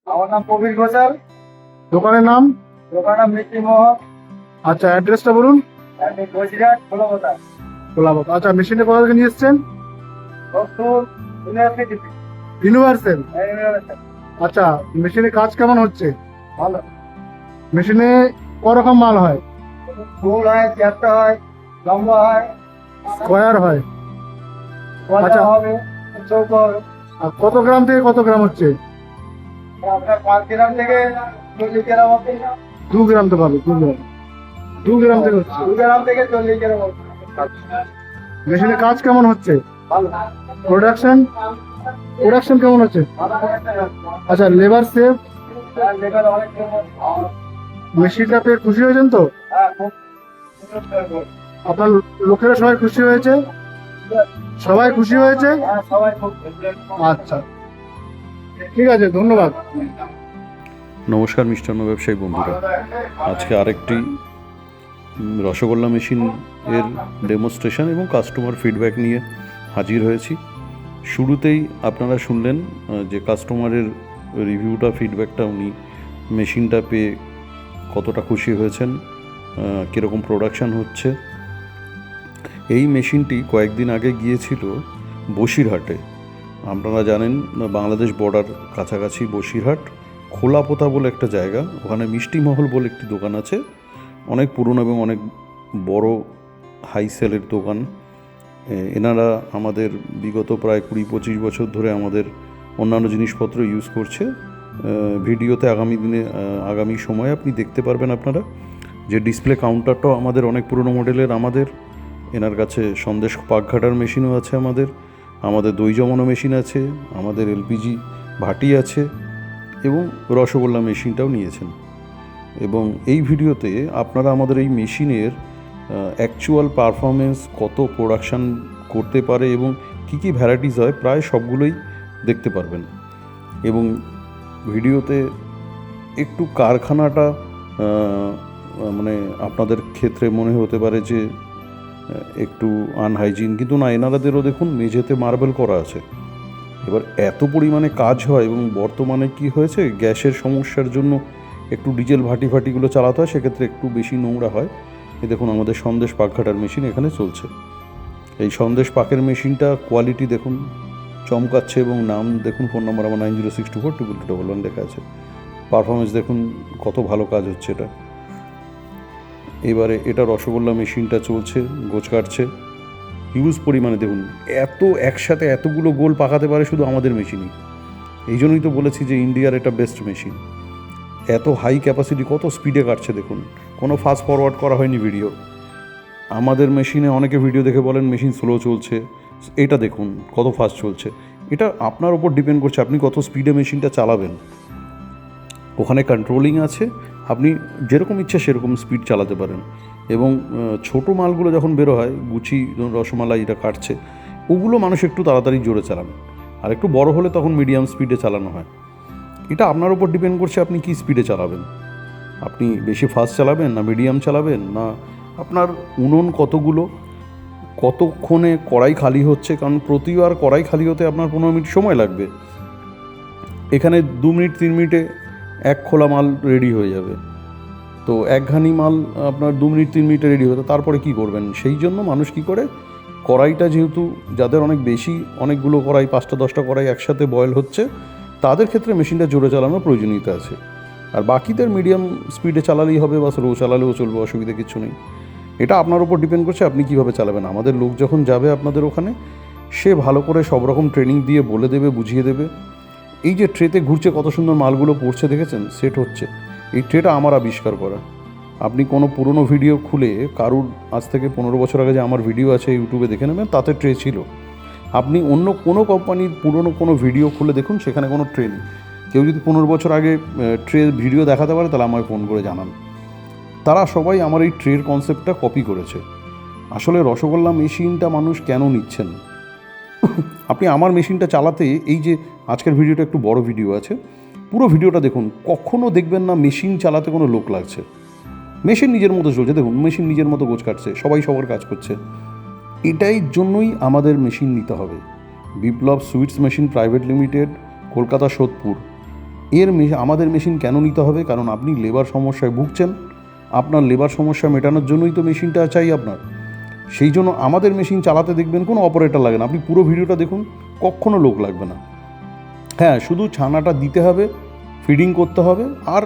আমার নাম প্রবীর ঘোষাল। দোকানের নাম? দোকানের নাম মিষ্টি মোহন। আচ্ছা, অ্যাড্রেসটা বলুন। আমি বসিরহাট খোলাপোতা। কোলাবত। আচ্ছা, মেশিনটা কোথা থেকে নিয়ে এসছেন? রক্তপুর ইউনিভার্সিটি। ইউনিভার্সাল। ইউনিভার্সিটি। আচ্ছা, মেশিনে কাজ কেমন হচ্ছে? ভালো। মেশিনে ক রকম মাল হয়? ফুল হয়, চ্যাপ্টা হয়, লম্বা হয়, স্কোয়ার হয়? গজা আচ্ছা। হবে, চৌকো হবে। আর কত গ্রাম থেকে কত গ্রাম হচ্ছে? আপনার 5 গ্রাম থেকে 40 গ্রাম অবধি। 2 গ্রাম তো পাবে, 2 গ্রাম। 2 গ্রাম থেকে হচ্ছে। 2 গ্রাম থেকে 40 গ্রাম অবধি। মেশিনে কাজ কেমন হচ্ছে? ভালো। প্রোডাকশন প্রোডাকশন কেমন হচ্ছে? ভালো করে একটা আচ্ছা, লেবার সেফ? লেবার অনেক রকম। মেশিনটা পেয়ে খুশি হয়েছেন তো? হ্যাঁ, খুব সুন্দর। আপনার লোকেরা সবাই খুশি হয়েছে? সবাই খুশি হয়েছে? হ্যাঁ, সবাই খুব। আচ্ছা, ঠিক আছে, ধন্যবাদ। নমস্কার মিষ্টান্ন ব্যবসায়ী বন্ধুরা, আজকে আরেকটি রসগোল্লা মেশিন এর ডেমনস্ট্রেশন এবং কাস্টমার ফিডব্যাক নিয়ে হাজির হয়েছি। শুরুতেই আপনারা শুনলেন যে কাস্টমারের রিভিউটা, ফিডব্যাকটা, উনি মেশিনটা পেয়ে কতটা খুশি হয়েছেন, কীরকম প্রোডাকশান হচ্ছে। এই মেশিনটি কয়েকদিন আগে গিয়েছিল বসিরহাটে। আপনারা জানেন বাংলাদেশ বর্ডার কাছাকাছি বসিরহাট, খোলাপোতা বলে একটা জায়গা, ওখানে মিষ্টি মহল বলে একটি দোকান আছে, অনেক পুরনো এবং অনেক বড় হাই সেলের দোকান। এনারা আমাদের বিগত প্রায় 20-25 বছর ধরে আমাদের অন্যান্য জিনিসপত্র ইউজ করছে। ভিডিওতে আগামী সময়ে আপনি দেখতে পারবেন আপনারা যে ডিসপ্লে কাউন্টারটাও আমাদের অনেক পুরনো মডেলের। এনার কাছে সন্দেশ পাকঘাটার মেশিনও আছে, আমাদের দই জমানো মেশিন আছে, আমাদের এলপিজি ভাটি আছে এবং রসগোল্লা মেশিনটাও নিয়েছেন। এবং এই ভিডিওতে আপনারা আমাদের এই মেশিনের অ্যাকচুয়াল পারফরমেন্স, কত প্রোডাকশান করতে পারে এবং কী কী ভ্যারাইটিস হয়, প্রায় সবগুলোই দেখতে পারবেন। এবং ভিডিওতে একটু কারখানাটা মানে আপনাদের ক্ষেত্রে মনে হতে পারে যে একটু আনহাইজিন, কিন্তু না, এনারাদেরও দেখুন মেঝেতে মার্বেল করা আছে। এবার এত পরিমাণে কাজ হয় এবং বর্তমানে কি হয়েছে, গ্যাসের সমস্যার জন্য একটু ডিজেল ভাটিগুলো চালাতে হয়, সেক্ষেত্রে একটু বেশি নোংরা হয়। এই দেখুন আমাদের সন্দেশ পাকঘাটার মেশিন এখানে চলছে। এই সন্দেশ পাকের মেশিনটা কোয়ালিটি দেখুন চমকাচ্ছে, এবং নাম দেখুন, ফোন নাম্বার আমার 90642221 লেখা আছে। পারফরমেন্স দেখুন কত ভালো কাজ হচ্ছে এটা। এবারে এটা রসগোল্লা মেশিনটা চলছে, গোছ কাটছে হিউজ পরিমাণে। দেখুন এত একসাথে এতগুলো গোল পাকাতে পারে শুধু আমাদের মেশিনই। এই জন্যই তো বলেছি যে ইন্ডিয়ার এটা বেস্ট মেশিন। এত হাই ক্যাপাসিটি, কত স্পিডে কাটছে দেখুন, কোনো ফাস্ট ফরওয়ার্ড করা হয়নি ভিডিও। আমাদের মেশিনে অনেকে ভিডিও দেখে বলেন মেশিন স্লো চলছে, এটা দেখুন কত ফাস্ট চলছে। এটা আপনার ওপর ডিপেন্ড করছে আপনি কত স্পিডে মেশিনটা চালাবেন। ওখানে কন্ট্রোলিং আছে, আপনি যেরকম ইচ্ছা সেরকম স্পিড চালাতে পারেন। এবং ছোটো মালগুলো যখন বেরো হয়, গুচি রসমালাই এটা কাটছে, ওগুলো মানুষ একটু তাড়াতাড়ি জোরে চালান, আর একটু বড় হলে তখন মিডিয়াম স্পিডে চালানো হয়। এটা আপনার ওপর ডিপেন্ড করছে আপনি কি স্পিডে চালাবেন। আপনি বেশি ফাস্ট চালাবেন না মিডিয়াম চালাবেন, না আপনার উনুন কতগুলো, কতক্ষণে কড়াই খালি হচ্ছে, কারণ প্রতিবার কড়াই খালি হতে আপনার 15 মিনিট সময় লাগবে। এখানে 2 মিনিট 3 মিনিটে এক খোলা মাল রেডি হয়ে যাবে। তো একঘানি মাল আপনার 2 মিনিট 3 মিনিটে রেডি হতো, তারপরে কি করবেন? সেই জন্য মানুষ কি করে, কড়াইটা যেহেতু যাদের অনেক বেশি, অনেকগুলো কড়াই, 5টা 10টা কড়াই একসাথে বয়েল হচ্ছে, তাদের ক্ষেত্রে মেশিনটা জোরে চালানোর প্রয়োজনীয়তা আছে। আর বাকিদের মিডিয়াম স্পিডে চালালেই হবে, বা স্লো চালালেও চলবে, অসুবিধা কিছু নেই। এটা আপনার উপর ডিপেন্ড করছে আপনি কীভাবে চালাবেন। আমাদের লোক যখন যাবে আপনাদের ওখানে, সে ভালো করে সব রকম ট্রেনিং দিয়ে বলে দেবে, বুঝিয়ে দেবে। এই যে ট্রেতে ঘুরছে, কত সুন্দর মালগুলো পড়ছে দেখেছেন, সেট হচ্ছে, এই ট্রেটা আমার আবিষ্কার করা। আপনি কোনো পুরনো ভিডিও খুলে, কারুর আজ থেকে 15 বছর আগে যে আমার ভিডিও আছে ইউটিউবে দেখে নেবেন, তাতে ট্রে ছিল। আপনি অন্য কোনো কোম্পানির পুরনো কোনো ভিডিও খুলে দেখুন, সেখানে কোনো ট্রে নেই। কেউ যদি 15 বছর আগে ট্রে ভিডিও দেখাতে পারে, তাহলে আমায় ফোন করে জানান। তারা সবাই আমার এই ট্রের কনসেপ্টটা কপি করেছে। আসলে রসগোল্লা মেশিনটা মানুষ কেন নিচ্ছেন, আপনি আমার মেশিনটা চালাতে, এই যে আজকের ভিডিওটা একটু বড় ভিডিও আছে, পুরো ভিডিওটা দেখুন, কখনও দেখবেন না মেশিন চালাতে কোনো লোক লাগছে। মেশিন নিজের মতো চলছে, দেখুন মেশিন নিজের মতো গোছ কাটছে, সবাই সবার কাজ করছে। এটাই জন্যই আমাদের মেশিন নিতে হবে। Biplab sweets machine private limited, Kolkata Sodepur. আমাদের মেশিন কেন নিতে হবে? কারণ আপনি লেবার সমস্যায় ভুগছেন, আপনার লেবার সমস্যা মেটানোর জন্যই তো মেশিনটা চাই আপনার। সেই জন্য আমাদের মেশিন চালাতে দেখবেন কোনো অপারেটর লাগে না। আপনি পুরো ভিডিওটা দেখুন, কখনো লোক লাগবে না। হ্যাঁ, শুধু ছানাটা দিতে হবে, ফিডিং করতে হবে, আর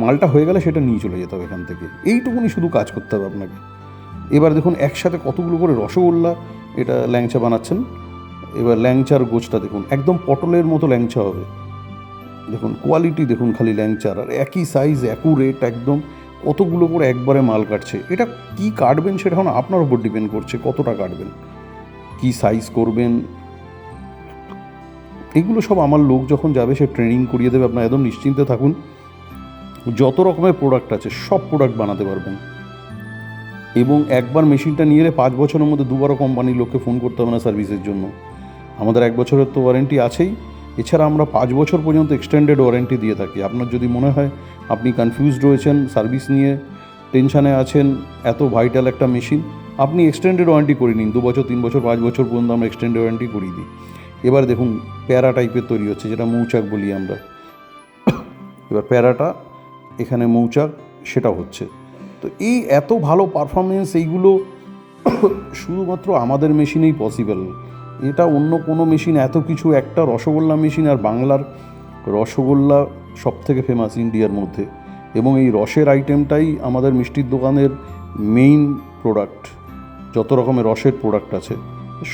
মালটা হয়ে গেলে সেটা নিয়ে চলে যেতে হবে এখান থেকে। এইটুকুনি শুধু কাজ করতে হবে আপনাকে। এবার দেখুন একসাথে কতগুলো করে রসগোল্লা, এটা ল্যাংচা বানাচ্ছেন। এবার ল্যাংচার গোছটা দেখুন, একদম পটলের মতো ল্যাংচা হবে। দেখুন কোয়ালিটি দেখুন খালি ল্যাংচার, আর একই সাইজ অ্যাকুরেট একদম। কতগুলো করে একবারে মাল কাটছে। এটা কি কাটবেন সেটা এখন আপনার উপর ডিপেন্ড করছে, কতটা কাটবেন, কি সাইজ করবেন। এগুলো সব আমার লোক যখন যাবে সে ট্রেনিং করিয়ে দেবে। আপনার একদম নিশ্চিন্তে থাকুন, যত রকমের প্রোডাক্ট আছে সব প্রোডাক্ট বানাতে পারবেন। এবং একবার মেশিনটা নিয়ে এলে 5 বছরের মধ্যে দুবারও কোম্পানির লোককে ফোন করতে হবে না সার্ভিসের জন্য। আমাদের 1 বছরের তো ওয়ারেন্টি আছেই, এছাড়া আমরা 5 বছর পর্যন্ত এক্সটেন্ডেড ওয়ারেন্টি দিয়ে থাকি। আপনার যদি মনে হয় আপনি কনফিউজড রয়েছেন, সার্ভিস নিয়ে টেনশানে আছেন, এত ভাইটাল একটা মেশিন, আপনি এক্সটেন্ডেড ওয়ারেন্টি করে নিন। 2 বছর, 3 বছর, 5 বছর পর্যন্ত আমরা এক্সটেন্ডেড ওয়ারেন্টি করিয়ে দিই। এবার দেখুন প্যারা টাইপের তৈরি হচ্ছে, যেটা মৌচাক বলি আমরা। এবার প্যারাটা এখানে মৌচাক, সেটা হচ্ছে। তো এই এত ভালো পারফরমেন্স, এইগুলো শুধুমাত্র আমাদের মেশিনেই পসিবল। এটা অন্য কোনো মেশিন এত কিছু, একটা রসগোল্লা মেশিন, আর বাংলার রসগোল্লা সব থেকে ফেমাস ইন্ডিয়ার মধ্যে। এবং এই রসের আইটেমটাই আমাদের মিষ্টির দোকানের মেইন প্রোডাক্ট। যত রকমের রসের প্রোডাক্ট আছে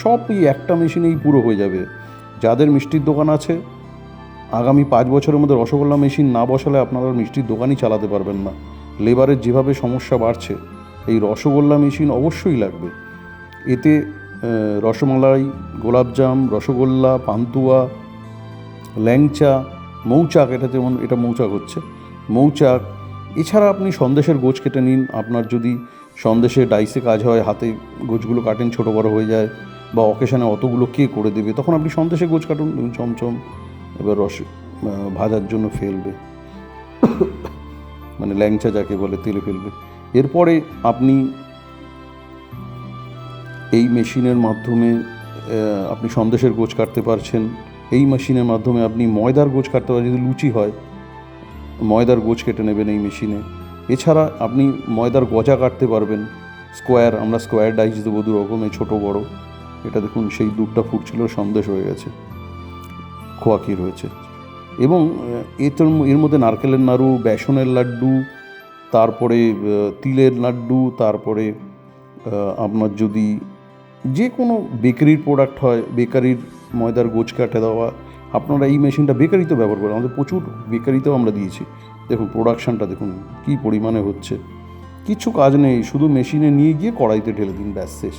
সব এই একটা মেশিনেই পুরো হয়ে যাবে। যাদের মিষ্টির দোকান আছে, আগামী 5 বছরের মধ্যে রসগোল্লা মেশিন না বসালে আপনারা মিষ্টির দোকানই চালাতে পারবেন না। লেবারের যেভাবে সমস্যা বাড়ছে, এই রসগোল্লা মেশিন অবশ্যই লাগবে। এতে রসমালাই, গোলাপজাম, রসগোল্লা, পান্তুয়া, ল্যাংচা, মৌচাক, এটা যেমন এটা মৌচাক হচ্ছে, মৌচাক। এছাড়া আপনি সন্দেশের গোছ কেটে নিন। আপনার যদি সন্দেশে ডাইসে কাজ হয়, হাতে গোছগুলো কাটেন, ছোটো বড়ো হয়ে যায়, বা অকেশানে অতগুলো কে করে দেবে, তখন আপনি সন্দেশে গোছ কাটুন। চমচম এবার রস ভাজার জন্য ফেলবে, মানে ল্যাংচা যাকে বলে, তেলে ফেলবে। এরপরে আপনি এই মেশিনের মাধ্যমে আপনি সন্দেশের গোছ কাটতে পারছেন। এই মেশিনের মাধ্যমে আপনি ময়দার গোছ কাটতে পারছেন। যদি লুচি হয়, ময়দার গোছ কেটে নেবেন এই মেশিনে। এছাড়া আপনি ময়দার গজা কাটতে পারবেন, স্কোয়ার। আমরা স্কোয়ার ডাইস দেবো 2 রকমের, ছোটো বড়। এটা দেখুন সেই দুধটা ফুটছিল, সন্দেশ হয়ে গেছে, খোয়া ক্ষীর হয়েছে। এবং এর মধ্যে নারকেলের নাড়ু, বেসনের লাড্ডু, তারপরে তিলের লাড্ডু, তারপরে আপনার যদি যে কোনো বেকারির প্রোডাক্ট হয়, বেকারির ময়দার গোছ কাটে দেওয়া, আপনারা এই মেশিনটা বেকারিতেও ব্যবহার করেন। আমাদের প্রচুর বেকারিতেও আমরা দিয়েছি। দেখুন প্রোডাকশানটা দেখুন কী পরিমাণে হচ্ছে। কিছু কাজ নেই, শুধু মেশিনে নিয়ে গিয়ে কড়াইতে ঢেলে দিন, ব্যাস শেষ।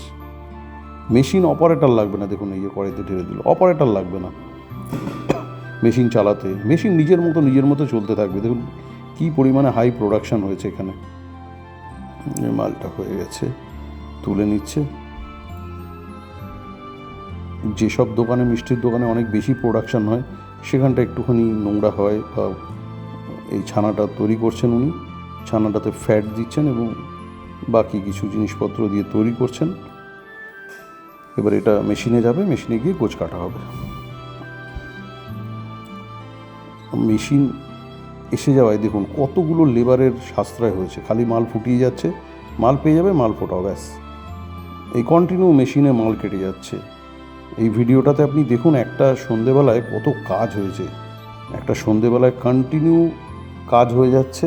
মেশিন অপারেটর লাগবে না। দেখুন এই যে কড়াইতে ঢেলে দিল, অপারেটর লাগবে না মেশিন চালাতে। মেশিন নিজের মতো চলতে থাকবে। দেখুন কী পরিমাণে হাই প্রোডাকশান হয়েছে এখানে। মালটা হয়ে গেছে, তুলে নিচ্ছে। যেসব দোকানে, মিষ্টির দোকানে অনেক বেশি প্রোডাকশান হয়, সেখানটা একটুখানি নোংরা হয়। বা এই ছানাটা তৈরি করছেন উনি, ছানাটাতে ফ্যাট দিচ্ছেন এবং বাকি কিছু জিনিসপত্র দিয়ে তৈরি করছেন। এবার এটা মেশিনে যাবে, মেশিনে গিয়ে গোছ কাটা হবে। মেশিন এসে যাওয়ায় দেখুন কতগুলো লেবারের সাশ্রয় হয়েছে। খালি মাল ফুটিয়ে যাচ্ছে, মাল পেয়ে যাবে, মাল ফোটাও, ব্যাস। এই কন্টিনিউ মেশিনে মাল কেটে যাচ্ছে। এই ভিডিওটাতে আপনি দেখুন একটা সন্ধেবেলায় কত কাজ হয়েছে। একটা সন্ধেবেলায় কন্টিনিউ কাজ হয়ে যাচ্ছে,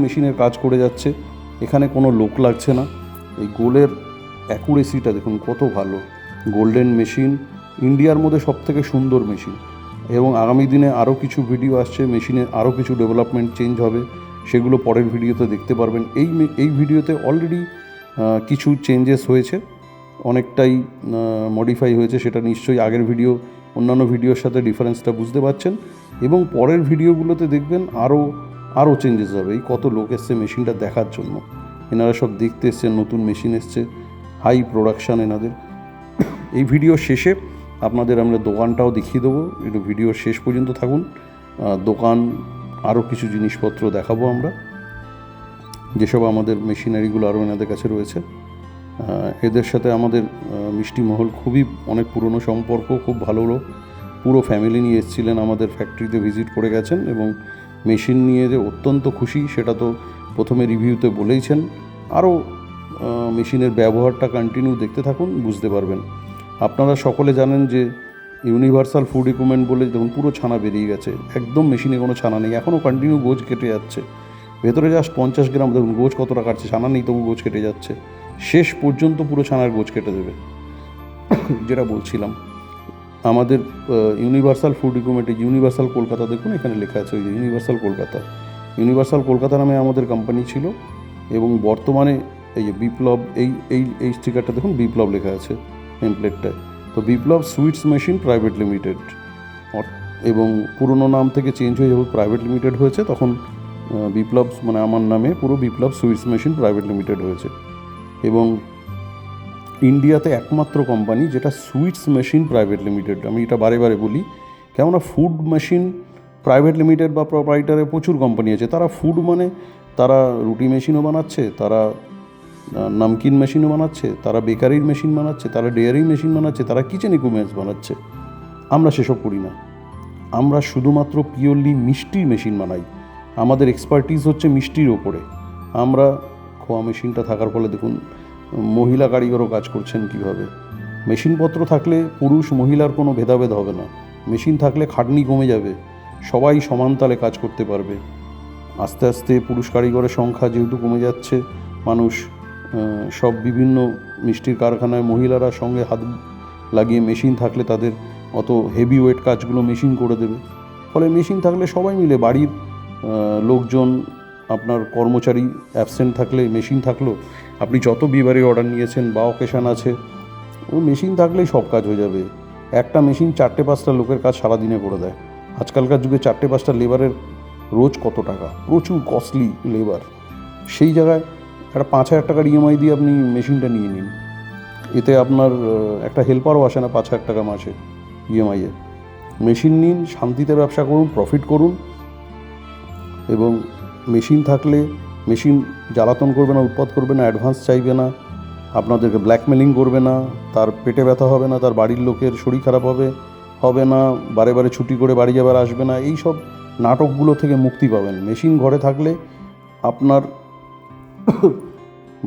মেশিনের কাজ করে যাচ্ছে। এখানে কোনো লোক লাগছে না। এই গোলের অ্যাকুরেসিটা দেখুন কত ভালো। গোল্ডেন মেশিন, ইন্ডিয়ার মধ্যে সবথেকে সুন্দর মেশিন। এবং আগামী দিনে আরও কিছু ভিডিও আসছে, মেশিনে আরও কিছু ডেভেলপমেন্ট চেঞ্জ হবে, সেগুলো পরের ভিডিওতে দেখতে পারবেন। এই ভিডিওতে অলরেডি কিছু চেঞ্জেস হয়েছে, অনেকটাই মডিফাই হয়েছে। সেটা নিশ্চয়ই আগের ভিডিও, অন্যান্য ভিডিওর সাথে ডিফারেন্সটা বুঝতে পারছেন। এবং পরের ভিডিওগুলোতে দেখবেন আরও চেঞ্জেস হবে। এই কত লোক এসছে মেশিনটা দেখার জন্য, এনারা সব দেখতে এসছেন, নতুন মেশিন এসছে, হাই প্রোডাকশান এনাদের। এই ভিডিও শেষে আপনাদের আমরা দোকানটাও দেখিয়ে দেবো, একটু ভিডিওর শেষ পর্যন্ত থাকুন। দোকান আরও কিছু জিনিসপত্র দেখাবো আমরা, যেসব আমাদের মেশিনারিগুলো আরও এনাদের কাছে রয়েছে। এদের সাথে আমাদের মিষ্টি মহল খুবই অনেক পুরনো সম্পর্ক, খুব ভালো লোক। পুরো ফ্যামিলি নিয়ে এসেছিলেন, আমাদের ফ্যাক্টরিতে ভিজিট করে গেছেন এবং মেশিন নিয়ে যে অত্যন্ত খুশি সেটা তো প্রথমে রিভিউতে বলেইছেন। আরও মেশিনের ব্যবহারটা কন্টিনিউ দেখতে থাকুন, বুঝতে পারবেন। আপনারা সকলে জানেন যে ইউনিভার্সাল ফুড ইকুইপমেন্ট বলে দেখুন পুরো ছানা বেরিয়ে গেছে, একদম মেশিনে কোনো ছানা নেই, এখনও কন্টিনিউ গোছ কেটে যাচ্ছে। ভেতরে জাস্ট 50 গ্রাম, দেখুন গোছ কতটা কাটছে, ছানা নেই তবু গোছ কেটে যাচ্ছে, শেষ পর্যন্ত পুরো ছানার গোছ কেটে দেবে। যেটা বলছিলাম, আমাদের ইউনিভার্সাল ফুড ইকুইপমেন্টে ইউনিভার্সাল কলকাতা দেখুন এখানে লেখা আছে, ওই যে ইউনিভার্সাল কলকাতা। ইউনিভার্সাল কলকাতা নামে আমাদের কোম্পানি ছিল এবং বর্তমানে এই যে বিপ্লব, এই স্টিকারটা দেখুন বিপ্লব লেখা আছে নেমপ্লেটটায়। তো বিপ্লব সুইটস মেশিন প্রাইভেট লিমিটেড, এবং পুরনো নাম থেকে চেঞ্জ হয়ে যখন প্রাইভেট লিমিটেড হয়েছে তখন বিপ্লব মানে আমার নামে পুরো বিপ্লব সুইটস মেশিন প্রাইভেট লিমিটেড হয়েছে। এবং ইন্ডিয়াতে একমাত্র কোম্পানি যেটা সুইটস মেশিন প্রাইভেট লিমিটেড। আমি এটা বারে বারে বলি, কেননা ফুড মেশিন প্রাইভেট লিমিটেড বা প্রোপ্রাইটারে প্রচুর কোম্পানি আছে, তারা ফুড মানে তারা রুটি মেশিনও বানাচ্ছে, তারা নামকিন মেশিনও বানাচ্ছে, তারা বেকারির মেশিন বানাচ্ছে, তারা ডেয়ারি মেশিন বানাচ্ছে, তারা কিচেন ইকুইপমেন্টস বানাচ্ছে। আমরা সেসব করি না, আমরা শুধুমাত্র পিওরলি মিষ্টির মেশিন বানাই। আমাদের এক্সপার্টিস হচ্ছে মিষ্টির ওপরে। আমরা খোয়া মেশিনটা থাকার ফলে দেখুন মহিলা কারিগরও কাজ করছেন কীভাবে। মেশিনপত্র থাকলে পুরুষ মহিলার কোনো ভেদাভেদ হবে না, মেশিন থাকলে খাটনি কমে যাবে, সবাই সমানতালে কাজ করতে পারবে। আস্তে আস্তে পুরুষ কারিগরের সংখ্যা যেহেতু কমে যাচ্ছে, মানুষ সব বিভিন্ন মিষ্টির কারখানায় মহিলারা সঙ্গে হাত লাগিয়ে মেশিন থাকলে তাদের অত হেভি ওয়েট কাজগুলো মেশিন করে দেবে। ফলে মেশিন থাকলে সবাই মিলে বাড়ির লোকজন, আপনার কর্মচারী অ্যাবসেন্ট থাকলে মেশিন থাকলো, আপনি যত বিয়েবাড়ি অর্ডার নিয়েছেন বা অকেশান আছে, ওই মেশিন থাকলেই সব কাজ হয়ে যাবে। একটা মেশিন 4-5টা লোকের কাজ সারাদিনে করে দেয়। আজকালকার যুগে 4-5টা লেবারের রোজ কত টাকা, প্রচুর কস্টলি লেবার। সেই জায়গায় একটা 5,000 টাকার ইএমআই দিয়ে আপনি মেশিনটা নিয়ে নিন, এতে আপনার একটা হেল্পারও আসে না 5,000 টাকা মাসে ইএমআইয়ে। মেশিন নিন, শান্তিতে ব্যবসা করুন, প্রফিট করুন। এবং মেশিন থাকলে মেশিন জ্বালাতন করবে না, উৎপাদ করবে না, অ্যাডভান্স চাইবে না, আপনাদেরকে ব্ল্যাকমেলিং করবে না, তার পেটে ব্যথা হবে না, তার বাড়ির লোকের শরীর খারাপ হবে না, বারে বারে ছুটি করে বাড়ি যাবার আসবে না, এই সব নাটকগুলো থেকে মুক্তি পাবেন। মেশিন ঘরে থাকলে আপনার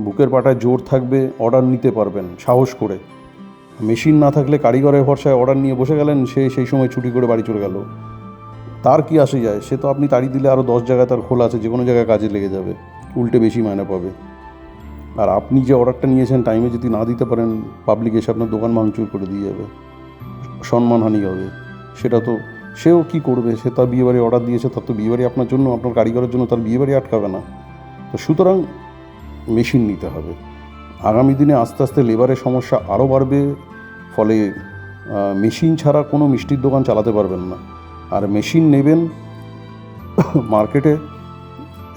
বুকের পাটায় জোর থাকবে, অর্ডার নিতে পারবেন সাহস করে। মেশিন না থাকলে কারিগরের ভরসায় অর্ডার নিয়ে বসে গেলেন, সে সেই সময় ছুটি করে বাড়ি চলে গেল, তার কি আসে যায়? সে তো আপনি তাড়ি দিলে আরও 10 জায়গায় তার খোলা আছে, যে কোনো জায়গায় কাজে লেগে যাবে, উল্টে বেশি মায়না পাবে। আর আপনি যে অর্ডারটা নিয়েছেন টাইমে যদি না দিতে পারেন, পাবলিক এসে আপনার দোকান ভাঙচুর করে দিয়ে যাবে, সম্মানহানি হবে। সেটা তো সেও কি করবে, সে তার বিয়েবাড়ি অর্ডার দিয়েছে, তার তো বিয়েবাড়ি আপনার জন্য, আপনার কারিগরের জন্য তার বিয়েবাড়ি আটকাবে না। তো সুতরাং মেশিন নিতে হবে। আগামী দিনে আস্তে আস্তে লেবারের সমস্যা আরও বাড়বে, ফলে মেশিন ছাড়া কোনো মিষ্টির দোকান চালাতে পারবেন না। আর মেশিন নেবেন, মার্কেটে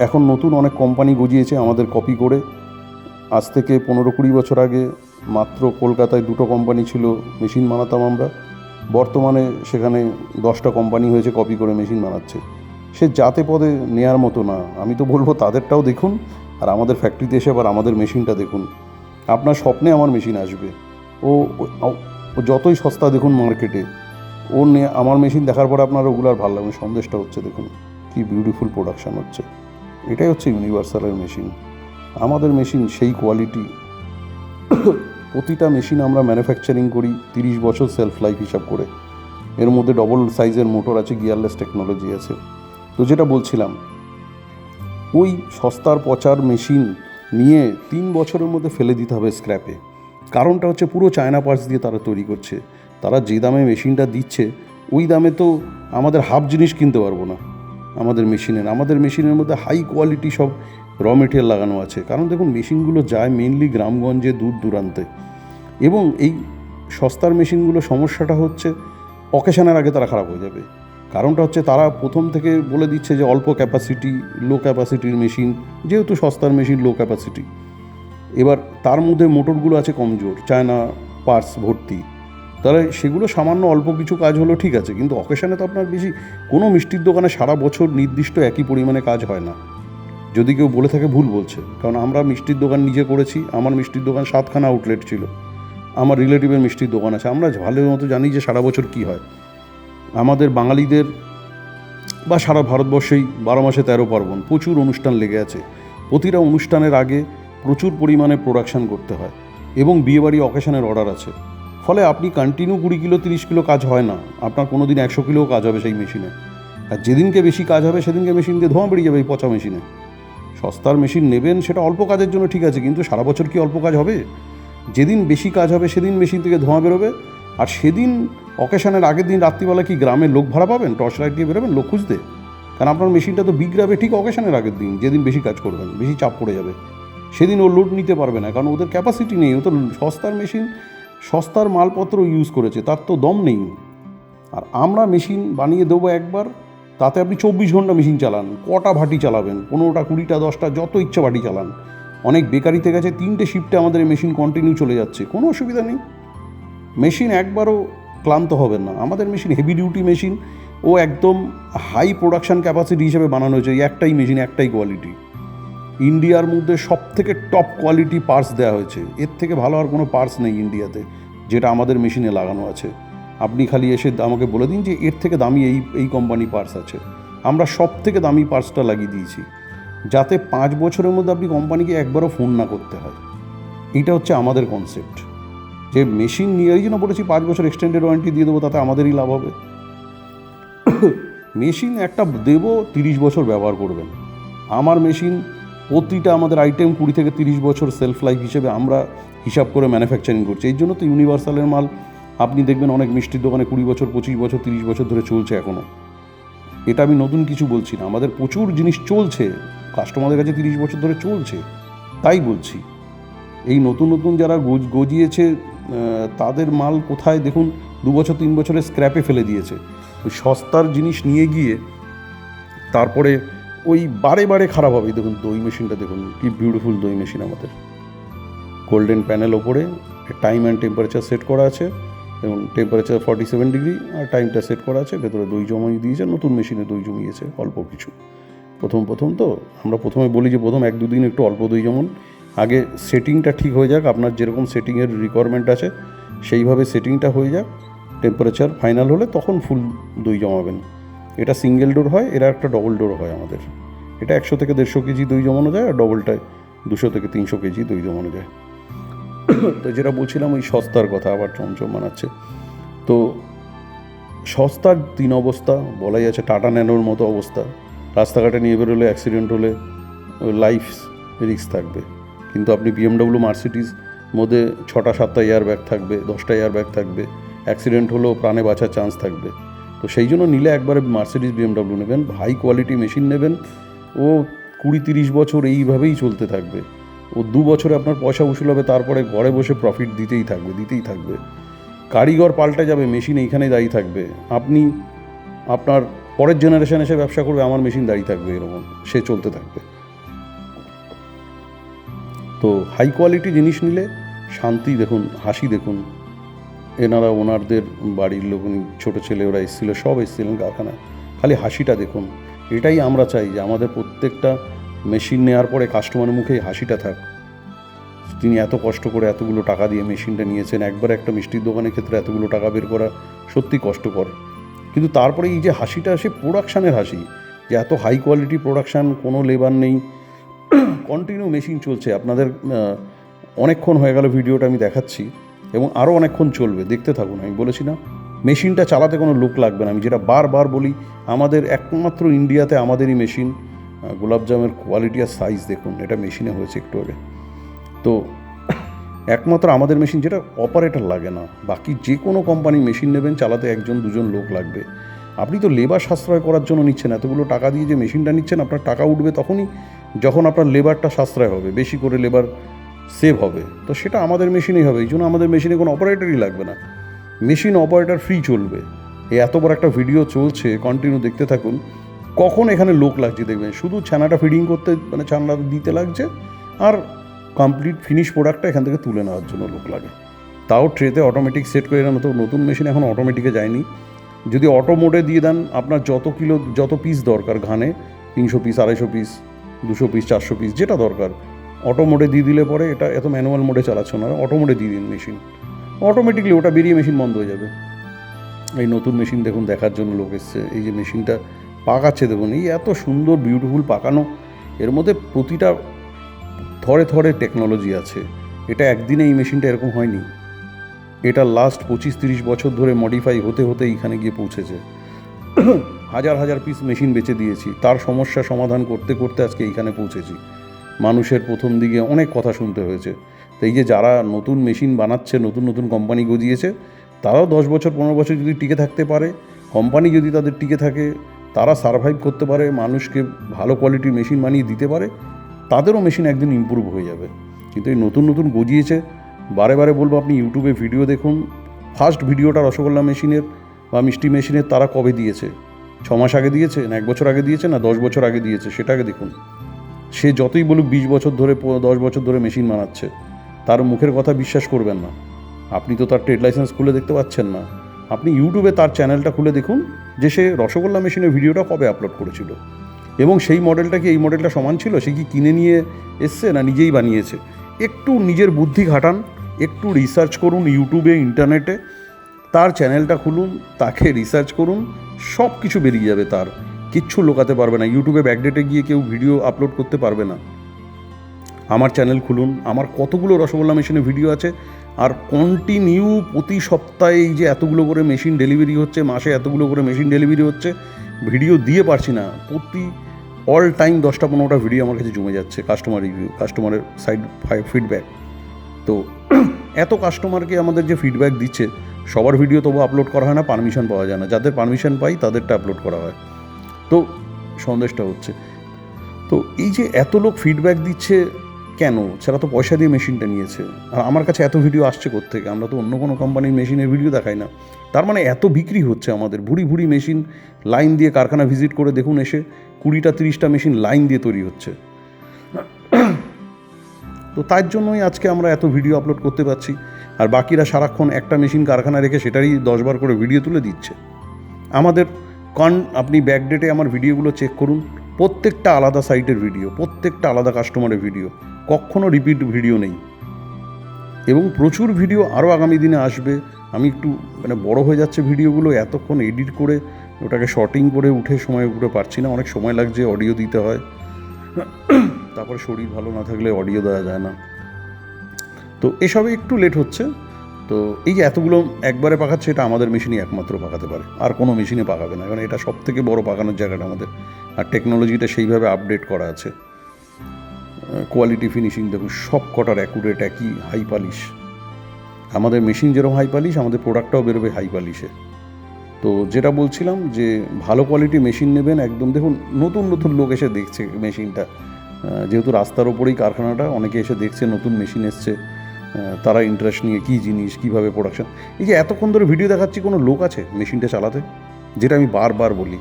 এখন নতুন অনেক কোম্পানি গজিয়েছে আমাদের কপি করে। আজ থেকে 15-20 বছর আগে মাত্র কলকাতায় 2টো কোম্পানি ছিল মেশিন বানাতাম আমরা, বর্তমানে সেখানে 10টা কোম্পানি হয়েছে কপি করে মেশিন বানাচ্ছে। সে জাতে পদে নেয়ার মতো না। আমি তো বলবো তাদেরটাও দেখুন, আর আমাদের ফ্যাক্টরিতে এসে আবার আমাদের মেশিনটা দেখুন। আপনার স্বপ্নে আমার মেশিন আসবে। ও যতই সস্তা দেখুন মার্কেটে, আমার মেশিন দেখার পরে আপনার ওগুলার ভালো লাগবে। সন্দেশটা হচ্ছে দেখুন কি বিউটিফুল প্রোডাকশান হচ্ছে, এটাই হচ্ছে ইউনিভার্সালের মেশিন। আমাদের মেশিন সেই কোয়ালিটি। প্রতিটা মেশিন আমরা ম্যানুফ্যাকচারিং করি 30 বছর সেলফ লাইফ হিসাব করে। এর মধ্যে ডবল সাইজের মোটর আছে, গিয়ারলেস টেকনোলজি আছে। তো যেটা বলছিলাম, ওই সস্তার পচার মেশিন নিয়ে 3 বছরের মধ্যে ফেলে দিতে হবে স্ক্র্যাপে। কারণটা হচ্ছে পুরো চায়না পার্টস দিয়ে তারা তৈরি করছে। তারা যে দামে মেশিনটা দিচ্ছে ওই দামে তো আমাদের হাফ জিনিস কিনতে পারবো না। আমাদের মেশিনের মধ্যে হাই কোয়ালিটি সব র মেটেরিয়াল লাগানো আছে। কারণ দেখুন মেশিনগুলো যায় মেনলি গ্রামগঞ্জে, দূর দূরান্তে। এবং এই সস্তার মেশিনগুলো সমস্যাটা হচ্ছে অকেশানের আগে তারা খারাপ হয়ে যাবে। কারণটা হচ্ছে তারা প্রথম থেকে বলে দিচ্ছে যে অল্প ক্যাপাসিটি, লো ক্যাপাসিটির মেশিন, যেহেতু সস্তার মেশিন লো ক্যাপাসিটি। এবার তার মধ্যে মোটরগুলো আছে কমজোর, চায়না পার্টস ভর্তি। তাহলে সেগুলো সামান্য অল্প কিছু কাজ হলো ঠিক আছে, কিন্তু অকেশানে তো আপনার বেশি কোনো মিষ্টির দোকানে সারা বছর নির্দিষ্ট একই পরিমাণে কাজ হয় না। যদি কেউ বলে থাকে ভুল বলছে, কারণ আমরা মিষ্টির দোকান নিজে করেছি। আমার মিষ্টির দোকান 7খানা আউটলেট ছিল, আমার রিলেটিভের মিষ্টির দোকান আছে। আমরা ভালো মতো জানি যে সারা বছর কী হয়। আমাদের বাঙালিদের বা সারা ভারতবর্ষেই 12 মাসে 13 পার্বণ, প্রচুর অনুষ্ঠান লেগে আছে। প্রতিটা অনুষ্ঠানের আগে প্রচুর পরিমাণে প্রোডাকশান করতে হয় এবং বিয়েবাড়ি অকেশনের অর্ডার আছে। ফলে আপনি কন্টিনিউ 20 কিলো 30 কিলো কাজ হয় না, আপনার কোনো দিন 100 কিলোও কাজ হবে সেই মেশিনে। আর যেদিনকে বেশি কাজ হবে সেদিনকে মেশিন দিয়ে ধোঁয়া বেরিয়ে যাবে এই পচা মেশিনে। সস্তার মেশিন নেবেন, সেটা অল্প কাজের জন্য ঠিক আছে, কিন্তু সারা বছর কি অল্প কাজ হবে? যেদিন বেশি কাজ হবে সেদিন মেশিন থেকে ধোঁয়া বেরোবে। আর সেদিন অকেশনের আগের দিন রাত্রিবেলা কি গ্রামে লোক ভাড়া পাবেন? টর্চ লাইট দিয়ে বেরোবেন লোক খুঁজতে? কারণ আপনার মেশিনটা তো বিগড়াবে ঠিক অকেশনের আগের দিন, যেদিন বেশি কাজ করবেন, বেশি চাপ পড়ে যাবে, সেদিন ও লোড নিতে পারবে না, কারণ ওদের ক্যাপাসিটি নেই। ও তো সস্তার মেশিন, সস্তার মালপত্র ইউজ করেছে, তার তো দম নেই। আর আমরা মেশিন বানিয়ে দেবো একবার, তাতে আপনি 24 ঘন্টা মেশিন চালান, কটা ভাটি চালাবেন, 15টা 20টা 10টা যত ইচ্ছা ভাটি চালান। অনেক বেকারিতে গেছে 3টে শিফটে আমাদের এই মেশিন কন্টিনিউ চলে যাচ্ছে, কোনো অসুবিধা নেই। মেশিন একবারও ক্লান্ত হবেন না। আমাদের মেশিন হেভি ডিউটি মেশিন, ও একদম হাই প্রোডাকশান ক্যাপাসিটি হিসেবে বানানো হয়েছে। এই একটাই মেশিন, একটাই কোয়ালিটি, ইন্ডিয়ার মধ্যে সব থেকে টপ কোয়ালিটি পার্টস দেওয়া হয়েছে। এর থেকে ভালো আর কোনো পার্টস নেই ইন্ডিয়াতে, যেটা আমাদের মেশিনে লাগানো আছে। আপনি খালি এসে আমাকে বলে দিন যে এর থেকে দামি এই কোম্পানি পার্টস আছে। আমরা সব থেকে দামি পার্টসটা লাগিয়ে দিয়েছি, যাতে 5 বছরের মধ্যে আপনি কোম্পানিকে একবারও ফোন না করতে হয়। এইটা হচ্ছে আমাদের কনসেপ্ট, যে মেশিন নিয়ে এই জন্য বলেছি 5 বছর এক্সটেন্ডেড ওয়ারেন্টি দিয়ে দেবো, তাতে আমাদেরই লাভ হবে। মেশিন একটা দেবো, 30 বছর ব্যবহার করবেন। আমার মেশিন প্রতিটা আমাদের আইটেম 20 থেকে 30 বছর সেলফ লাইফ হিসেবে আমরা হিসাব করে ম্যানুফ্যাকচারিং করছি। এই জন্য তো ইউনিভার্সালের মাল আপনি দেখবেন অনেক মিষ্টির দোকানে 20 বছর 25 বছর 30 বছর ধরে চলছে এখনও। এটা আমি নতুন কিছু বলছি না, আমাদের প্রচুর জিনিস চলছে, কাস্টমারদের কাছে 30 বছর ধরে চলছে, তাই বলছি। এই নতুন নতুন যারা গজিয়েছে তাদের মাল কোথায় দেখুন 2 বছর 3 বছরের স্ক্র্যাপে ফেলে দিয়েছে। ওই সস্তার জিনিস নিয়ে গিয়ে তারপরে ওই বারে বারে খারাপ হবে। দেখুন দই মেশিনটা দেখুন, কি বিউটিফুল দই মেশিন আমাদের। গোল্ডেন প্যানেল ওপরে টাইম অ্যান্ড টেম্পারেচার সেট করা আছে, এবং টেম্পারেচার 47 ডিগ্রি আর টাইমটা সেট করা আছে। ভেতরে দই জমাই দিয়েছে, নতুন মেশিনে দই জমিয়েছে অল্প কিছু। প্রথম তো আমরা প্রথমে বলি যে প্রথম 1-2 দিন একটু অল্প দই জমন, আগে সেটিংটা ঠিক হয়ে যাক, আপনার যেরকম সেটিংয়ের রিকোয়ারমেন্ট আছে সেইভাবে সেটিংটা হয়ে যাক, টেম্পারেচার ফাইনাল হলে তখন ফুল দই জমাবেন। এটা সিঙ্গেল ডোর হয়, এরা একটা ডবল ডোর হয় আমাদের। এটা 100 থেকে 150 কেজি দই জমানো যায়, আর ডবলটায় 200 থেকে 300 কেজি দই জমানো যায়। তো যেটা বলছিলাম ওই সস্তার কথা, আবার চমচম বানাচ্ছে। তো সস্তার 3 অবস্থা বলাই আছে, টাটা ন্যানোর মতো অবস্থা। রাস্তাঘাটে নিয়ে বেরোলে অ্যাক্সিডেন্ট হলে লাইফ রিস্ক থাকবে, কিন্তু আপনি BMW মার্সিডিজ মধ্যে 6টা-7টা এয়ার ব্যাগ থাকবে, 10টা এয়ার ব্যাগ থাকবে, অ্যাক্সিডেন্ট হলেও প্রাণে বাঁচার চান্স থাকবে। তো সেই জন্য নিলে একবারে মার্সিডিজ BMW নেবেন, হাই কোয়ালিটি মেশিন নেবেন। ও 20-30 বছর এইভাবেই চলতে থাকবে। ও 2 বছরে আপনার পয়সা উসুল হবে, তারপরে ঘরে বসে প্রফিট দিতেই থাকবে। কারিগর পাল্টে যাবে, মেশিন এইখানেই দাঁড়িয়ে থাকবে। আপনি আপনার পরের জেনারেশন এসে ব্যবসা করবে, আমার মেশিন দাঁড়িয়ে থাকবে, এরকম সে চলতে থাকবে। তো হাই কোয়ালিটি জিনিস নিলে শান্তি দেখুন, হাসি দেখুন। এনারা ওনারদের বাড়ির লোক, ছোটো ছেলে ওরা এসেছিল, সব এসেছিলেন কারখানায়, খালি হাসিটা দেখুন। এটাই আমরা চাই যে আমাদের প্রত্যেকটা মেশিন নেওয়ার পরে কাস্টমারের মুখে হাসিটা থাক। তিনি এত কষ্ট করে এতগুলো টাকা দিয়ে মেশিনটা নিয়েছেন, একবার একটা মিষ্টির দোকানের ক্ষেত্রে এতগুলো টাকা বের করা সত্যি কষ্টকর, কিন্তু তারপরে এই যে হাসিটা, সে প্রোডাকশানের হাসি, যে এত হাই কোয়ালিটি প্রোডাকশান, কোনো লেবার নেই, কন্টিনিউ মেশিন চলছে। আপনাদের অনেকক্ষণ হয়ে গেল ভিডিওটা আমি দেখাচ্ছি, এবং আরও অনেকক্ষণ চলবে, দেখতে থাকুন। আমি বলেছি না, মেশিনটা চালাতে কোনো লোক লাগবে না। আমি যেটা বারবার বলি, আমাদের একমাত্র ইন্ডিয়াতে আমাদেরই মেশিন। গোলাপজামের কোয়ালিটি আর সাইজ দেখুন, এটা মেশিনে হয়েছে একটু আগে। তো একমাত্র আমাদের মেশিন, যেটা অপারেটর লাগে না। বাকি যে কোনো কোম্পানি মেশিন নেবেন, চালাতে 1-2 লোক লাগবে। আপনি তো লেবার সাশ্রয় করার জন্য নিচ্ছেন, এতগুলো টাকা দিয়ে যে মেশিনটা নিচ্ছেন, আপনার টাকা উঠবে তখনই যখন আপনার লেবারটা সাশ্রয় হবে, বেশি করে লেবার সেভ হবে। তো সেটা আমাদের মেশিনেই হবে। এই জন্য আমাদের মেশিনে কোনো অপারেটরই লাগবে না, মেশিন অপারেটর ফ্রি চলবে। এই এত বড় একটা ভিডিও চলছে, কন্টিনিউ দেখতে থাকুন। কখন এখানে লোক লাগছে দেখবেন, শুধু ছানাটা ফিডিং করতে, মানে ছানা দিতে লাগছে, আর কমপ্লিট ফিনিশ প্রোডাক্টটা এখান থেকে তুলে নেওয়ার জন্য লোক লাগে। তাও ট্রেতে অটোমেটিক সেট করে নেন। তো নতুন মেশিন এখন অটোমেটিকে যায়নি। যদি অটো মোডে দিয়ে দেন, আপনার যত পিস দরকার ঘানে, 300 পিস 250 পিস 200 পিস 400 পিস যেটা দরকার, অটো মোডে দিয়ে দিলে পরে, এটা এত ম্যানুয়াল মোডে চালাচ্ছ না, অটো মোডে দিয়ে দিন মেশিন, অটোমেটিকলি ওটা বেরিয়ে মেশিন বন্ধ হয়ে যাবে। এই নতুন মেশিন দেখুন, দেখার জন্য লোক এসছে। এই যে মেশিনটা পাকাচ্ছে দেখুন, এই এত সুন্দর বিউটিফুল পাকানো, এর মধ্যে প্রতিটা থরে থরে টেকনোলজি আছে। এটা একদিনে এই মেশিনটা এরকম হয়নি, এটা লাস্ট 25-30 বছর ধরে মডিফাই হতে হতে এইখানে গিয়ে পৌঁছেছে। হাজার হাজার পিস মেশিন বেচে দিয়েছি, তার সমস্যা সমাধান করতে করতে আজকে এইখানে পৌঁছেছি। মানুষের প্রথম দিকে অনেক কথা শুনতে হয়েছে। তো এই যে যারা নতুন মেশিন বানাচ্ছে, নতুন নতুন কোম্পানি গজিয়েছে, তারাও 10 বছর 15 বছর যদি টিকে থাকতে পারে, কোম্পানি যদি তাদের টিকে থাকে, তারা সারভাইভ করতে পারে, মানুষকে ভালো কোয়ালিটির মেশিন বানিয়ে দিতে পারে, তাদেরও মেশিন একদিন ইমপ্রুভ হয়ে যাবে। কিন্তু এই নতুন নতুন গজিয়েছে, বারে বারে বলবো আপনি ইউটিউবে ভিডিও দেখুন। ফার্স্ট ভিডিওটা রসগোল্লা মেশিনের বা মিষ্টি মেশিনের তারা কবে দিয়েছে? 6 মাস আগে দিয়েছে, না 1 বছর আগে দিয়েছে, না 10 বছর আগে দিয়েছে, সেটাকে দেখুন। সে যতই বলুক 20 বছর ধরে 10 বছর ধরে মেশিন বানাচ্ছে, তার মুখের কথা বিশ্বাস করবেন না। আপনি তো তার ট্রেড লাইসেন্স খুলে দেখতে পাচ্ছেন না। আপনি ইউটিউবে তার চ্যানেলটা খুলে দেখুন যে সে রসগোল্লা মেশিনের ভিডিওটা কবে আপলোড করেছিল, এবং সেই মডেলটা কি এই মডেলটা সমান ছিল? সে কি কিনে নিয়ে এসছে, না নিজেই বানিয়েছে? একটু নিজের বুদ্ধি খাটান, একটু রিসার্চ করুন ইউটিউবে, ইন্টারনেটে, তার চ্যানেলটা খুলুন, তাকে রিসার্চ করুন, সব কিছু বেরিয়ে যাবে। তার কিচ্ছু লোকাতে পারবে না। ইউটিউবে ব্যাকডেটে গিয়ে কেউ ভিডিও আপলোড করতে পারবে না। আমার চ্যানেল খুলুন, আমার কতগুলো রসগোল্লা মেশিনের ভিডিও আছে, আর কন্টিনিউ প্রতি সপ্তাহে এই যে এতগুলো করে মেশিন ডেলিভারি হচ্ছে, মাসে এতগুলো করে মেশিন ডেলিভারি হচ্ছে, ভিডিও দিয়ে পারছি না। প্রতি অল টাইম 10টা-15টা ভিডিও আমার কাছে জমে যাচ্ছে, কাস্টমার রিভিউ, কাস্টমারের সাইড ফিডব্যাক। তো এত কাস্টমারকে আমাদের যে ফিডব্যাক দিচ্ছে, সবার ভিডিও তবু আপলোড করা হয় না, পারমিশন পাওয়া যায় না। যাদের পারমিশন পাই তাদেরটা আপলোড করা হয়। তো সন্দেশটা হচ্ছে। তো এই যে এত লোক ফিডব্যাক দিচ্ছে কেন? সেটা তো পয়সা দিয়ে মেশিনটা নিয়েছে। আর আমার কাছে এত ভিডিও আসছে কোত্থেকে? আমরা তো অন্য কোনো কোম্পানির মেশিনের ভিডিও দেখাই না। তার মানে এত বিক্রি হচ্ছে আমাদের। ভুড়ি ভুড়ি মেশিন লাইন দিয়ে, কারখানা ভিজিট করে দেখুন এসে, 20টা-30টা মেশিন লাইন দিয়ে তৈরি হচ্ছে। তো তার জন্যই আজকে আমরা এত ভিডিও আপলোড করতে পারছি। আর বাকিরা সারাক্ষণ একটা মেশিন কারখানা রেখে সেটারই 10 বার করে ভিডিও তুলে দিচ্ছে। আমাদের আপনি ব্যাকডেটে আমার ভিডিওগুলো চেক করুন, প্রত্যেকটা আলাদা সাইটের ভিডিও, প্রত্যেকটা আলাদা কাস্টমারের ভিডিও, কখনও রিপিট ভিডিও নেই। এবং প্রচুর ভিডিও আরও আগামী দিনে আসবে। আমি একটু বড় হয়ে যাচ্ছে ভিডিওগুলো, এতক্ষণ এডিট করে ওটাকে শর্টিং করে উঠে পারছি না, অনেক সময় লাগছে, অডিও দিতে হয়, তারপরে শরীর ভালো না থাকলে অডিও দেওয়া যায় না। তো এসবে একটু লেট হচ্ছে। তো এই যে এতগুলো একবারে পাকাচ্ছে, এটা আমাদের মেশিনই একমাত্র পাকাতে পারে, আর কোনো মেশিনে পাকাবে না, কারণ এটা সবথেকে বড় পাকানোর জায়গাটা আমাদের। আর টেকনোলজিটা সেইভাবে আপডেট করা আছে। কোয়ালিটি ফিনিশিং দেখুন, সব কটার অ্যাকুরেট, একই হাই পালিশ। আমাদের মেশিন যেরকম হাই পালিশ, আমাদের প্রোডাক্টটাও বেরোবে হাই পালিশে। তো যেটা বলছিলাম যে ভালো কোয়ালিটি মেশিন নেবেন একদম। দেখুন নতুন নতুন লোক এসে দেখছে মেশিনটা, যেহেতু রাস্তার ওপরেই কারখানাটা, অনেকে এসে দেখছে নতুন মেশিন এসছে, তারা ইন্টারেস্ট নিয়ে কী জিনিস, কীভাবে প্রোডাকশন। এই যে এতক্ষণ ধরে ভিডিও দেখাচ্ছি, কোনো লোক আছে মেশিনটা চালাতে? যেটা আমি বারবার বলি,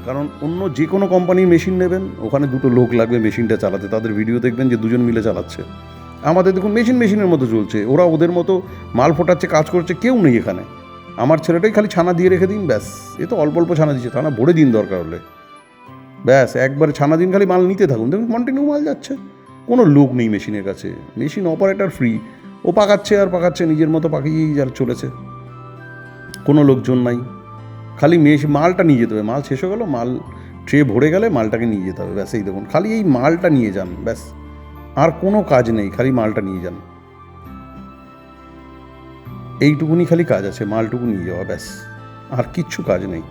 কারণ অন্য যে কোনো কোম্পানির মেশিন নেবেন, ওখানে 2টো লোক লাগবে মেশিনটা চালাতে, তাদের ভিডিও দেখবেন যে 2জন মিলে চালাচ্ছে। আমাদের দেখুন মেশিনের মতো চলছে, ওরা ওদের মতো মাল ফোটাচ্ছে, কাজ করছে, কেউ নেই এখানে। আমার ছেলেটাই খালি ছানা দিয়ে রেখে দিন, ব্যাস। এ তো অল্প অল্প ছানা দিচ্ছে, ছানা ভরে দিন দরকার হলে, ব্যাস একবারে ছানা দিন, খালি মাল নিতে থাকুন, দেখুন কন্টিনিউ মাল যাচ্ছে। কোনো লোক নেই মেশিনের কাছে, মেশিন অপারেটর ফ্রি, ও পাকাচ্ছে আর পাকাচ্ছে, নিজের মতো পাকিয়েই যার চলেছে, কোনো লোকজন নাই। খালি মালটা নিয়ে যেতে হবে, মাল শেষ হয়ে গেলো, মাল ট্রে ভরে গেলে মালটাকে নিয়ে যেতে হবে, ব্যাস। এই দেখুন খালি এই মালটা নিয়ে যান, ব্যাস, আর কোনো কাজ নেই, খালি মালটা নিয়ে যান, এইটুকুনি খালি কাজ আছে, মালটুকু নিয়ে যাওয়া, ব্যাস, আর কিচ্ছু কাজ নেই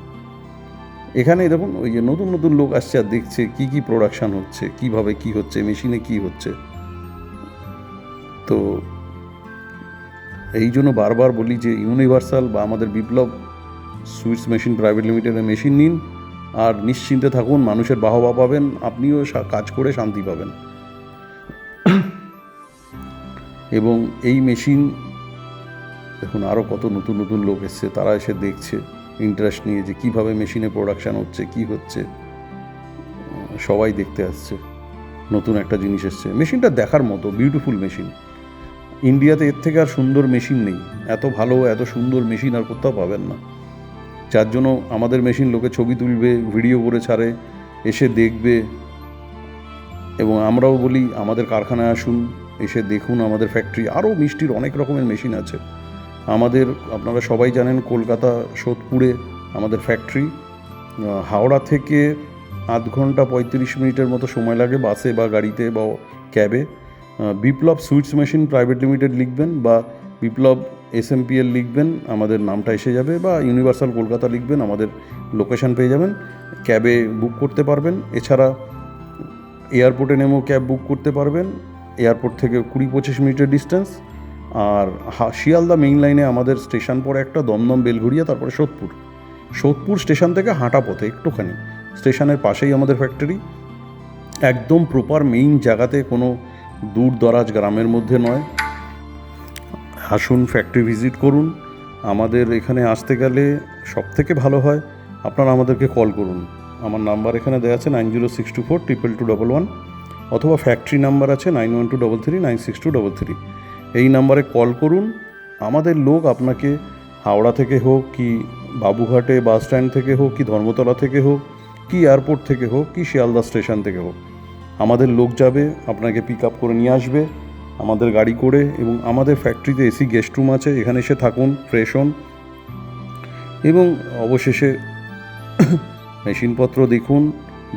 এখানে। দেখুন ওই যে নতুন নতুন লোক আসছে আর দেখছে কী কী প্রোডাকশান হচ্ছে, কীভাবে কী হচ্ছে, মেশিনে কী হচ্ছে। তো এই জন্য বারবার বলি যে ইউনিভার্সাল বা আমাদের বিপ্লব সুইটস মেশিন প্রাইভেট লিমিটেডের মেশিন নিন, আর নিশ্চিন্তে থাকুন, মানুষের বাহবা পাবেন, আপনিও কাজ করে শান্তি পাবেন। এবং এই মেশিন দেখুন আরও কত নতুন নতুন লোক এসছে, তারা এসে দেখছে ইন্টারেস্ট নিয়ে যে কীভাবে মেশিনে প্রোডাকশান হচ্ছে, কী হচ্ছে, সবাই দেখতে আসছে। নতুন একটা জিনিস এসছে, মেশিনটা দেখার মতো বিউটিফুল মেশিন। ইন্ডিয়াতে এর থেকে আর সুন্দর মেশিন নেই, এত ভালো এত সুন্দর মেশিন আর কোথাও পাবেন না। যার জন্য আমাদের মেশিন লোকে ছবি তুলবে, ভিডিও করে ছাড়ে, এসে দেখবে। এবং আমরাও বলি আমাদের কারখানায় আসুন, এসে দেখুন আমাদের ফ্যাক্টরি, আরও মিষ্টির অনেক রকমের মেশিন আছে, আমাদের আপনারা সবাই জানেন কলকাতা সোদপুরে আমাদের ফ্যাক্টরি। হাওড়া থেকে 8 ঘন্টা 35 মিনিটের মতো সময় লাগে বাসে বা গাড়িতে বা ক্যাবে। বিপ্লব সুইটস মেশিন প্রাইভেট লিমিটেড লিখবেন বা বিপ্লব SMPL লিখবেন, আমাদের নামটা এসে যাবে, বা ইউনিভার্সাল কলকাতা লিখবেন, আমাদের লোকেশান পেয়ে যাবেন। ক্যাবে বুক করতে পারবেন। এছাড়া এয়ারপোর্টে নেমেও ক্যাব বুক করতে পারবেন, এয়ারপোর্ট থেকে 20-25 মিনিটের ডিস্টেন্স। আর শিয়ালদা মেইন লাইনে আমাদের স্টেশন পড়ে একটা, দমদম বেলঘড়িয়া, তারপরে সোদপুর স্টেশন থেকে হাঁটা পথে একটুখানি, স্টেশনের পাশেই আমাদের ফ্যাক্টরি। একদম প্রপার মেইন জায়গাতে, কোনো দূর দরাজ গ্রামের মধ্যে নয়। আসুন, ফ্যাক্টরি ভিজিট করুন। আমাদের এখানে আসতে গেলে সবথেকে ভালো হয় আপনারা আমাদেরকে কল করুন। আমার নাম্বার এখানে দেওয়া আছে 9062422211, অথবা ফ্যাক্টরি নাম্বার আছে 9123396233। এই নাম্বারে কল করুন। আমাদের লোক আপনাকে হাওড়া থেকে হোক, কি বাবুঘাটে বাস স্ট্যান্ড থেকে হোক, কি ধর্মতলা থেকে হোক, কি এয়ারপোর্ট থেকে হোক, কি শিয়ালদা স্টেশন থেকে হোক, আমাদের লোক যাবে, আপনাকে পিক আপ করে নিয়ে আসবে আমাদের গাড়ি করে। এবং আমাদের ফ্যাক্টরিতে AC গেস্ট রুম আছে, এখানে এসে থাকুন, ফ্রেশ হন, এবং অবশেষে মেশিনপত্র দেখুন।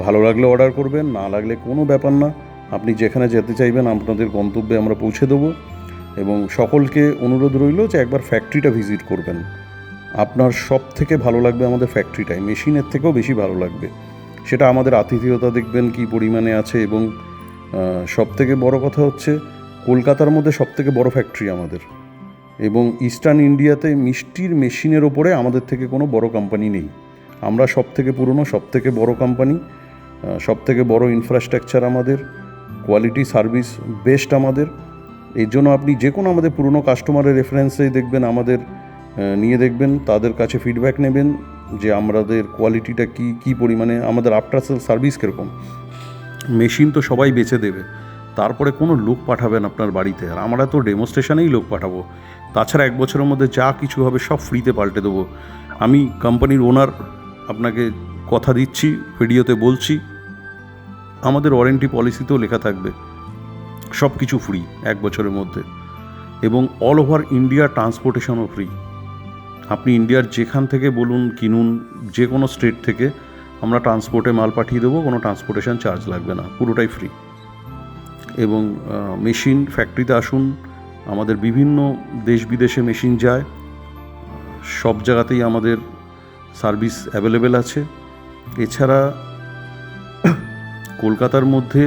ভালো লাগলে অর্ডার করবেন, না লাগলে কোনো ব্যাপার না। আপনি যেখানে যেতে চাইবেন আপনাদের গন্তব্যে আমরা পৌঁছে দেবো। এবং সকলকে অনুরোধ রইল যে একবার ফ্যাক্টরিটা ভিজিট করবেন। আপনার সব থেকে ভালো লাগবে আমাদের ফ্যাক্টরিটাই, মেশিনের থেকেও বেশি ভালো লাগবে। সেটা আমাদের আতিথেয়তা দেখবেন কী পরিমাণে আছে। এবং সবথেকে বড় কথা হচ্ছে কলকাতার মধ্যে সবথেকে বড় ফ্যাক্টরি আমাদের। এবং ইস্টার্ন ইন্ডিয়াতে মিষ্টির মেশিনের ওপরে আমাদের থেকে কোনো বড় কোম্পানি নেই। আমরা সবথেকে পুরনো, সবথেকে বড় কোম্পানি, সবথেকে বড় ইনফ্রাস্ট্রাকচার আমাদের, কোয়ালিটি সার্ভিস বেস্ট আমাদের। এর জন্য আপনি যে কোনো আমাদের পুরনো কাস্টমারের রেফারেন্সেই দেখবেন, আমাদের নিয়ে দেখবেন, তাদের কাছে ফিডব্যাক নেবেন যে আমাদের কোয়ালিটিটা কী পরিমাণে, আমাদের আফটার সেল সার্ভিস কীরকম। মেশিন তো সবাই বেচে দেবে, তারপরে কোনো লোক পাঠাবেন আপনার বাড়িতে, আর আমরা তো ডেমোস্ট্রেশনেই লোক পাঠাবো। তাছাড়া 1 বছরের মধ্যে যা কিছু হবে সব ফ্রিতে পাল্টে দেবো। আমি কোম্পানির ওনার, আপনাকে কথা দিচ্ছি, ভিডিওতে বলছি, আমাদের ওয়ারেন্টি পলিসিতেও লেখা থাকবে সব কিছু ফ্রি 1 বছরের মধ্যে। এবং অল ওভার ইন্ডিয়া ট্রান্সপোর্টেশনও ফ্রি। আপনি ইন্ডিয়ার যেখান থেকে বলুন কিনুন, যে কোনো স্টেট থেকে আমরা ট্রান্সপোর্টে মাল পাঠিয়ে দেবো, কোনো ট্রান্সপোর্টেশন চার্জ লাগবে না, পুরোটাই ফ্রি। এবং মেশিন ফ্যাক্টরিতে আসুন, আমাদের বিভিন্ন দেশ বিদেশে মেশিন যায়, সব জায়গাতেই আমাদের সার্ভিস অ্যাভেলেবেল আছে। এছাড়া কলকাতার মধ্যে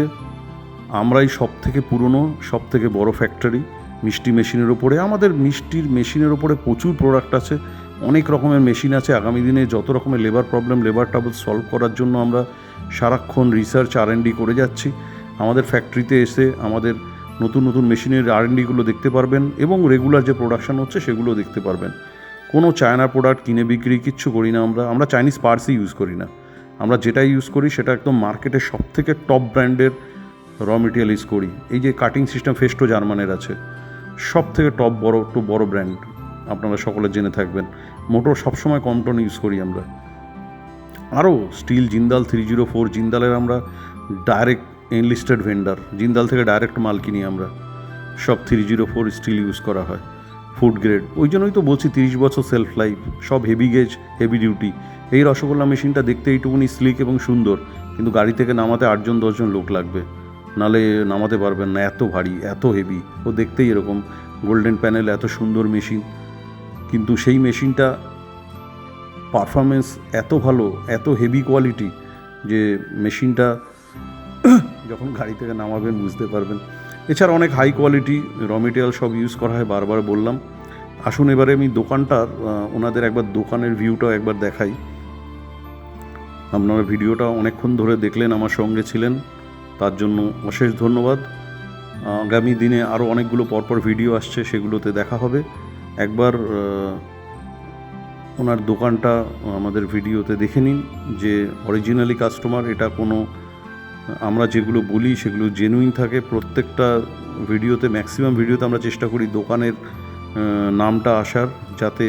আমরাই সবথেকে পুরনো, সবথেকে বড় ফ্যাক্টরি মিষ্টি মেশিনের ওপরে। আমাদের মিষ্টির মেশিনের ওপরে প্রচুর প্রোডাক্ট আছে, অনেক রকমের মেশিন আছে। আগামী দিনে যত রকমের labour problem, labour trouble solve করার জন্য আমরা সারাক্ষণ রিসার্চ R&D করে যাচ্ছি। আমাদের ফ্যাক্টরিতে এসে আমাদের নতুন নতুন মেশিনের R&Dগুলো দেখতে পারবেন, এবং রেগুলার যে প্রোডাকশান হচ্ছে সেগুলো দেখতে পারবেন। কোনো চায়না প্রোডাক্ট কিনে বিক্রি কিচ্ছু করি না আমরা চাইনিজ পার্টসই ইউজ করি না। আমরা যেটাই ইউজ করি সেটা একদম মার্কেটের সবথেকে টপ ব্র্যান্ডের র মেটেরিয়াল ইউজ করি। এই যে কাটিং সিস্টেম ফেস্টো জার্মানের আছে, সব থেকে টপ বড় ব্র্যান্ড, আপনারা সকলে জেনে থাকবেন। মোটর সবসময় কমটন ইউজ করি আমরা। আরও স্টিল জিন্দাল 304, জিন্দালের আমরা ডাইরেক্ট এনলিস্টেড ভেন্ডার, জিন্দাল থেকে ডাইরেক্ট মাল কিনি আমরা। সব 304 স্টিল ইউজ করা হয়, ফুড গ্রেড। ওই জন্যই তো বলছি 30 বছর সেলফ লাইফ, সব হেভি গেজ, হেভি ডিউটি। এই রসগোল্লা মেশিনটা দেখতে এইটুকুনি স্লিক এবং সুন্দর, কিন্তু গাড়ি থেকে নামাতে 8-10 লোক লাগবে, নালে নামাতে পারবেন না, এত ভারী, এত হেভি। ও দেখতেই এরকম গোল্ডেন প্যানেল, এত সুন্দর মেশিন, কিন্তু সেই মেশিনটা পারফরমেন্স এত ভালো, এত হেভি কোয়ালিটি, যে মেশিনটা যখন গাড়ি থেকে নামাবেন বুঝতে পারবেন। এছাড়া অনেক হাই কোয়ালিটি র মেটেরিয়াল সব ইউজ করা হয়, বারবার বললাম। আসুন এবারে আমি দোকানটার, ওনাদের একবার দোকানের ভিউটাও একবার দেখাই। আপনারা ভিডিওটা অনেকক্ষণ ধরে দেখলেন, আমার সঙ্গে ছিলেন, তার জন্য অশেষ ধন্যবাদ। আগামী দিনে আরও অনেকগুলো পরপর ভিডিও আসছে, সেগুলোতে দেখা হবে। একবার ওনার দোকানটা আমাদের ভিডিওতে দেখে নিন, যে অরিজিনালি কাস্টমার, এটা কোনো আমরা যেগুলো বলি সেগুলো জেনুইন থাকে। প্রত্যেকটা ভিডিওতে, ম্যাক্সিমাম ভিডিওতে আমরা চেষ্টা করি দোকানের নামটা আসার, যাতে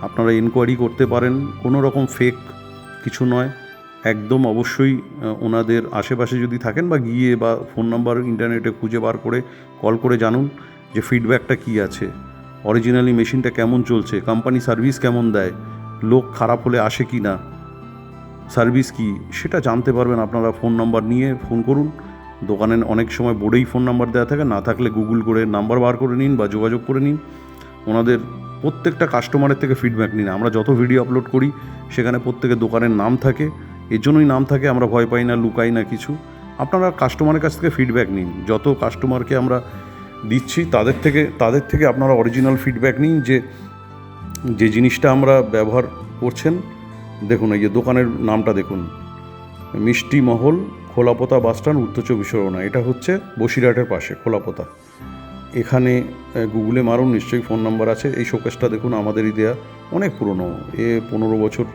আপনারা এনকোয়ারি করতে পারেন। কোনো রকম ফেক কিছু নয়, একদম অবশ্যই ওনাদের আশেপাশে যদি থাকেন, বা গিয়ে বা ফোন নাম্বার ইন্টারনেটে খুঁজে বার করে কল করে জানুন যে ফিডব্যাকটা কী আছে। অরিজিনালি মেশিনটা কেমন চলছে, কোম্পানি সার্ভিস কেমন দেয়, লোক খারাপ হলে আসে কি না, সার্ভিস কি, সেটা জানতে পারবেন আপনারা। ফোন নাম্বার নিয়ে ফোন করুন। দোকানে অনেক সময় বোর্ডেই ফোন নাম্বার দেওয়া থাকে, না থাকলে গুগল করে নাম্বার বার করে নিন বা যোগাযোগ করে নিন। ওনাদের প্রত্যেকটা কাস্টমারের থেকে ফিডব্যাক নিন। আমরা যত ভিডিও আপলোড করি সেখানে প্রত্যেকের দোকানের নাম থাকে, এর জন্যই নাম থাকে, আমরা ভয় পাই না, লুকাই না কিছু। আপনারা কাস্টমারের কাছ থেকে ফিডব্যাক নিন। যত কাস্টমারকে আমরা দিচ্ছি তাদের থেকে আপনারা অরিজিনাল ফিডব্যাক নিন যে জিনিসটা আমরা ব্যবহার করছেন। দেখুন এই যে দোকানের নামটা দেখুন, মিষ্টি মহল, খোলাপোতা বাসস্ট্যান্ড, উত্তর 24 পরগনা। এটা হচ্ছে বসিরহাটের পাশে খোলাপোতা। এখানে গুগলে মারুন, নিশ্চয়ই ফোন নাম্বার আছে। এই শোকেসটা দেখুন আমাদেরই দেয়া, অনেক পুরনো, 15 বছর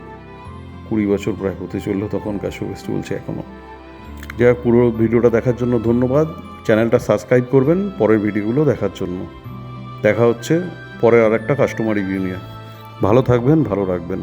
20 বছর প্রায় হতে চললো, তখনকার শোকেস চলছে এখনও। যাই হোক, পুরো ভিডিওটা দেখার জন্য ধন্যবাদ। চ্যানেলটা সাবস্ক্রাইব করবেন পরের ভিডিওগুলো দেখার জন্য। দেখা হচ্ছে পরে আর একটা কাস্টমার রিভিউ নিয়ে। ভালো থাকবেন, ভালো রাখবেন।